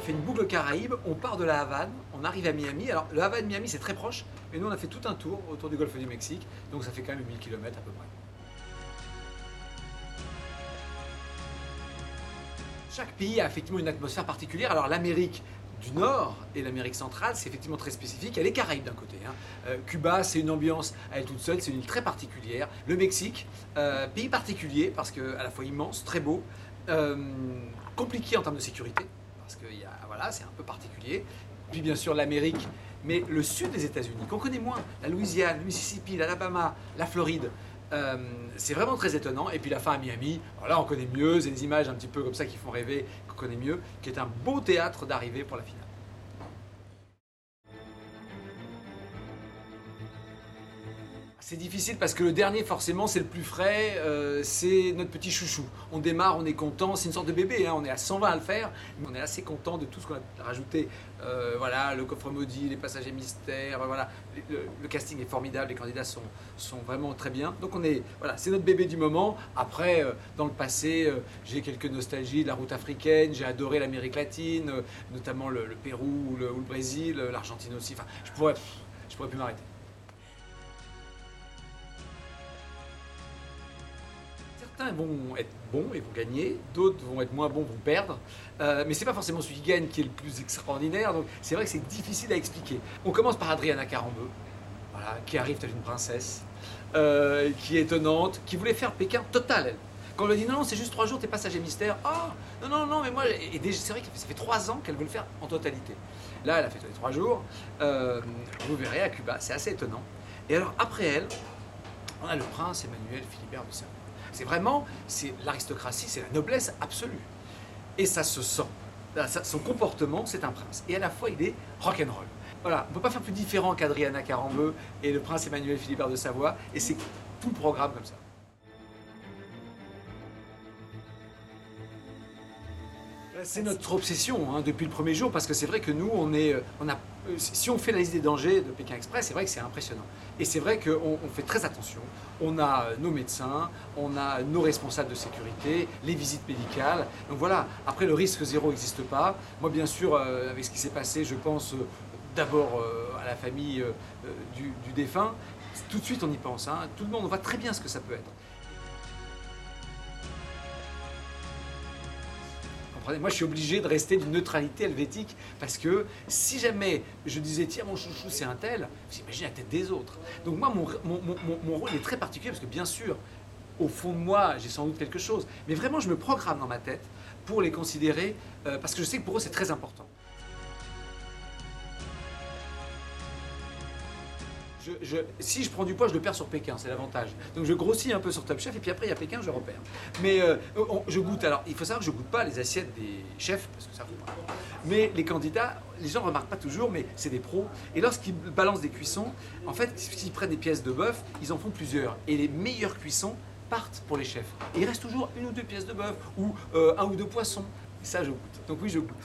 fait une boucle Caraïbes, on part de la Havane, on arrive à Miami. Alors, le Havane-Miami, c'est très proche, mais nous, on a fait tout un tour autour du golfe du Mexique, donc ça fait quand même 1000 km à peu près. Chaque pays a effectivement une atmosphère particulière. Alors, l'Amérique du Nord et l'Amérique centrale, c'est effectivement très spécifique. Il y a les Caraïbes d'un côté, Cuba, c'est une ambiance à elle toute seule, c'est une île très particulière. Le Mexique, pays particulier, parce qu'à la fois immense, très beau, compliqué en termes de sécurité, parce que voilà, c'est un peu particulier. Puis bien sûr l'Amérique, mais le sud des États-Unis, qu'on connaît moins, la Louisiane, le Mississippi, l'Alabama, la Floride, c'est vraiment très étonnant. Et puis la fin à Miami, alors là on connaît mieux, c'est des images un petit peu comme ça qui font rêver, qu'on connaît mieux, qui est un beau théâtre d'arrivée pour la finale. C'est difficile parce que le dernier, forcément, c'est le plus frais, c'est notre petit chouchou. On démarre, on est content, c'est une sorte de bébé, on est à 120 à le faire, mais on est assez content de tout ce qu'on a rajouté. Voilà, le coffre maudit, les passagers mystères, voilà, le casting est formidable, les candidats sont vraiment très bien. Donc voilà, c'est notre bébé du moment. Après, dans le passé, j'ai quelques nostalgies de la route africaine, j'ai adoré l'Amérique latine, notamment le Pérou ou le Brésil, l'Argentine aussi. Enfin, je pourrais plus m'arrêter. Certains vont être bons et vont gagner, d'autres vont être moins bons, vont perdre. Mais c'est pas forcément celui qui gagne qui est le plus extraordinaire, donc c'est vrai que c'est difficile à expliquer. On commence par Adriana Karambeu, voilà, qui arrive telle une princesse, qui est étonnante, qui voulait faire Pékin total, elle. Quand on lui a dit non, c'est juste 3 jours, t'es passager mystère. Ah, non, mais moi. Et c'est vrai que ça fait 3 ans qu'elle veut le faire en totalité. Là, elle a fait les 3 jours. Vous verrez à Cuba, c'est assez étonnant. Et alors, après elle, on a le prince Emmanuel Philibert de Savoie. C'est l'aristocratie, c'est la noblesse absolue. Et ça se sent. Son comportement, c'est un prince. Et à la fois, il est rock'n'roll. Voilà, on ne peut pas faire plus différent qu'Adriana Karambeu et le prince Emmanuel Philibert de Savoie. Et c'est tout le programme comme ça. C'est notre obsession depuis le premier jour, parce que c'est vrai que nous, si on fait la liste des dangers de Pékin Express, c'est vrai que c'est impressionnant. Et c'est vrai qu'on fait très attention. On a nos médecins, on a nos responsables de sécurité, les visites médicales. Donc voilà, après le risque zéro n'existe pas. Moi bien sûr, avec ce qui s'est passé, je pense d'abord à la famille du défunt. Tout de suite on y pense, tout le monde, on voit très bien ce que ça peut être. Moi, je suis obligé de rester d'une neutralité helvétique parce que si jamais je disais tiens, mon chouchou c'est un tel, j'imagine la tête des autres. Donc moi, mon rôle est très particulier parce que bien sûr, au fond de moi, j'ai sans doute quelque chose, mais vraiment, je me programme dans ma tête pour les considérer parce que je sais que pour eux, c'est très important. Si je prends du poids, je le perds sur Pékin, c'est l'avantage. Donc je grossis un peu sur Top Chef et puis après il y a Pékin, je repère. Mais je goûte. Alors il faut savoir que je goûte pas les assiettes des chefs parce que ça faut pas. Mais les candidats, les gens ne remarquent pas toujours, mais c'est des pros. Et lorsqu'ils balancent des cuissons, en fait, s'ils prennent des pièces de bœuf, ils en font plusieurs. Et les meilleures cuissons partent pour les chefs. Et il reste toujours 1 ou 2 pièces de bœuf ou 1 ou 2 poissons. Et ça, je goûte. Donc oui, je goûte.